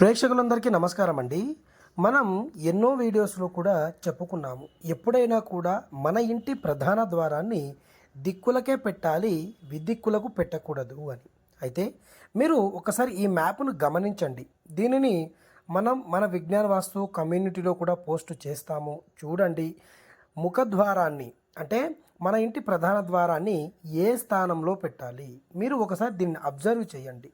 ప్రేక్షకులందరికీ నమస్కారం అండి. మనం ఎన్నో వీడియోస్లో కూడా చెప్పుకున్నాము, ఎప్పుడైనా కూడా మన ఇంటి ప్రధాన ద్వారాన్ని దిక్కులకే పెట్టాలి, విదిక్కులకు పెట్టకూడదు అని. అయితే మీరు ఒకసారి ఈ మ్యాప్ను గమనించండి. దీనిని మన విజ్ఞాన వాస్తు కమ్యూనిటీలో కూడా పోస్ట్ చేస్తాము, చూడండి. ముఖద్వారాన్ని అంటే మన ఇంటి ప్రధాన ద్వారాన్ని ఏ స్థానంలో పెట్టాలి మీరు ఒకసారి దీన్ని అబ్జర్వ్ చేయండి.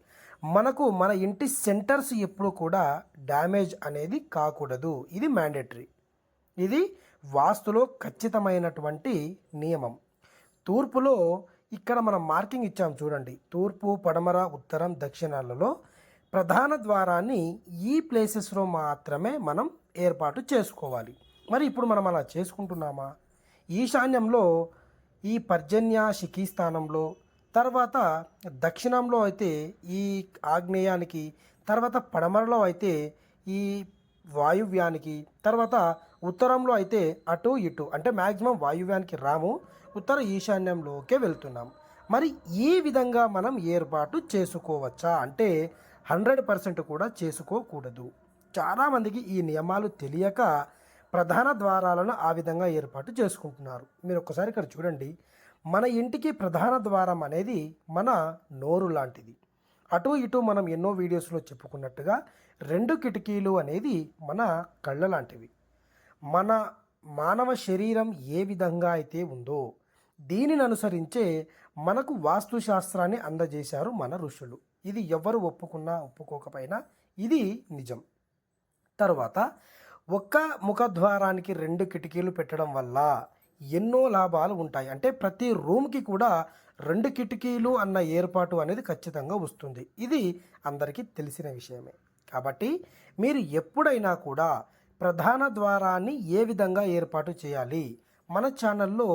మన ఇంటి సెంటర్స్ ఎప్పుడు కూడా డ్యామేజ్ అనేది కాకూడదు. ఇది మ్యాండేటరీ. ఇది వాస్తులో ఖచ్చితమైనటువంటి నియమం. తూర్పులో ఇక్కడ మనం మార్కింగ్ ఇచ్చాం చూడండి. తూర్పు, పడమర, ఉత్తరం, దక్షిణాలలో ప్రధాన ద్వారాన్ని ఈ ప్లేసెస్లో మాత్రమే మనం ఏర్పాటు చేసుకోవాలి. మరి ఇప్పుడు మనం అలా చేసుకుంటున్నామా? ఈశాన్యంలో ఈ పర్జన్య శిఖీ స్థానంలో, తర్వాత దక్షిణంలో అయితే ఈ ఆగ్నేయానికి, తర్వాత పడమరలో అయితే ఈ వాయువ్యానికి, తర్వాత ఉత్తరంలో అయితే అటు ఇటు అంటే మ్యాక్సిమం వాయువ్యానికి రాము, ఉత్తర ఈశాన్యంలోకే వెళ్తున్నాం. మరి ఈ విధంగా మనం ఏర్పాటు చేసుకోవచ్చా అంటే 100% కూడా చేసుకోకూడదు. చాలామందికి ఈ నియమాలు తెలియక ప్రధాన ద్వారాలను ఆ విధంగా ఏర్పాటు చేసుకుంటున్నారు. మీరు ఒక్కసారి ఇక్కడ చూడండి. మన ఇంటికి ప్రధాన ద్వారం అనేది మన నోరు లాంటిది. అటు ఇటు మనం ఎన్నో వీడియోస్లో చెప్పుకున్నట్టుగా 2 కిటికీలు అనేది మన కళ్ళ లాంటివి. మన మానవ శరీరం ఏ విధంగా అయితే ఉందో దీనిని అనుసరించే మనకు వాస్తుశాస్త్రాన్ని అందజేశారు మన ఋషులు. ఇది ఎవరు ఒప్పుకున్నా ఒప్పుకోకపోయినా ఇది నిజం. తర్వాత ఒక్క ముఖద్వారానికి 2 కిటికీలు పెట్టడం వల్ల ఎన్నో లాభాలు ఉంటాయి. అంటే ప్రతి రూమ్కి కూడా 2 కిటికీలు అన్న ఏర్పాటు అనేది ఖచ్చితంగా వస్తుంది. ఇది అందరికీ తెలిసిన విషయమే. కాబట్టి మీరు ఎప్పుడైనా కూడా ప్రధాన ద్వారాన్ని ఏ విధంగా ఏర్పాటు చేయాలి, మన ఛానల్లో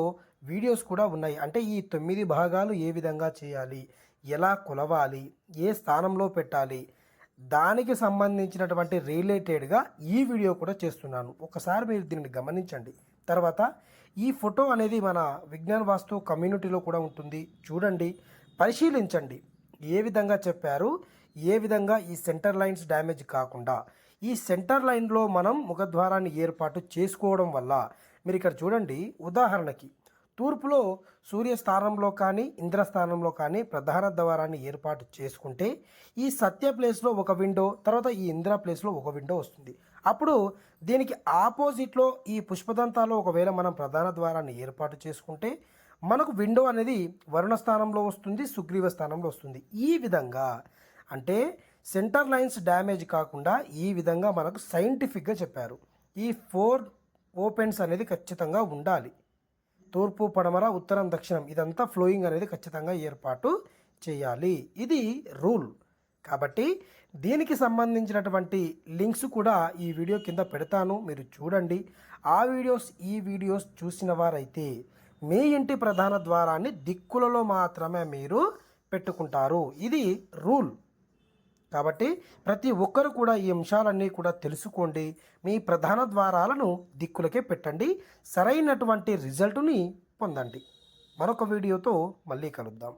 వీడియోస్ కూడా ఉన్నాయి. అంటే ఈ 9 భాగాలు ఏ విధంగా చేయాలి, ఎలా కొలవాలి, ఏ స్థానంలో పెట్టాలి, దానికి సంబంధించినటువంటి రిలేటెడ్గా ఈ వీడియో కూడా చేస్తున్నాను. ఒకసారి మీరు దీన్ని గమనించండి. తర్వాత ఈ ఫోటో అనేది మన విజ్ఞాన వాస్తు కమ్యూనిటీలో కూడా ఉంటుంది, చూడండి, పరిశీలించండి. ఏ విధంగా చెప్పారు, ఏ విధంగా ఈ సెంటర్ లైన్స్ డ్యామేజ్ కాకుండా ఈ సెంటర్ లైన్లో మనం ముఖద్వారాన్ని ఏర్పాటు చేసుకోవడం వల్ల మీరు ఇక్కడ చూడండి. ఉదాహరణకి తూర్పులో సూర్యస్థానంలో కానీ ఇంద్రస్థానంలో కానీ ప్రధాన ద్వారాన్ని ఏర్పాటు చేసుకుంటే ఈ సత్య ప్లేస్లో ఒక విండో, తర్వాత ఈ ఇంద్ర ప్లేస్లో ఒక విండో వస్తుంది. అప్పుడు దీనికి ఆపోజిట్లో ఈ పుష్పదంతాలో ఒకవేళ మనం ప్రధాన ద్వారాన్ని ఏర్పాటు చేసుకుంటే మనకు విండో అనేది వరుణ స్థానంలో వస్తుంది, సుగ్రీవ స్థానంలో వస్తుంది. ఈ విధంగా అంటే సెంటర్ లైన్స్ డ్యామేజ్ కాకుండా ఈ విధంగా మనకు సైంటిఫిక్గా చెప్పారు. ఈ 4 ఓపెన్స్ అనేది ఖచ్చితంగా ఉండాలి. తూర్పు, పడమర, ఉత్తరం, దక్షిణం ఇదంతా ఫ్లోయింగ్ అనేది ఖచ్చితంగా ఏర్పాటు చేయాలి. ఇది రూల్. కాబట్టి దీనికి సంబంధించినటువంటి లింక్స్ కూడా ఈ వీడియో కింద పెడతాను, మీరు చూడండి. ఈ వీడియోస్ చూసిన వారైతే మీ ఇంటి ప్రధాన ద్వారాన్ని దిక్కులలో మాత్రమే మీరు పెట్టుకుంటారు. ఇది రూల్. కాబట్టి ప్రతి ఒక్కరు కూడా ఈ అంశాలన్నీ కూడా తెలుసుకోండి. మీ ప్రధాన ద్వారాలను దిక్కులకే పెట్టండి, సరైనటువంటి రిజల్ట్ని పొందండి. మరొక వీడియోతో మళ్ళీ కలుద్దాం.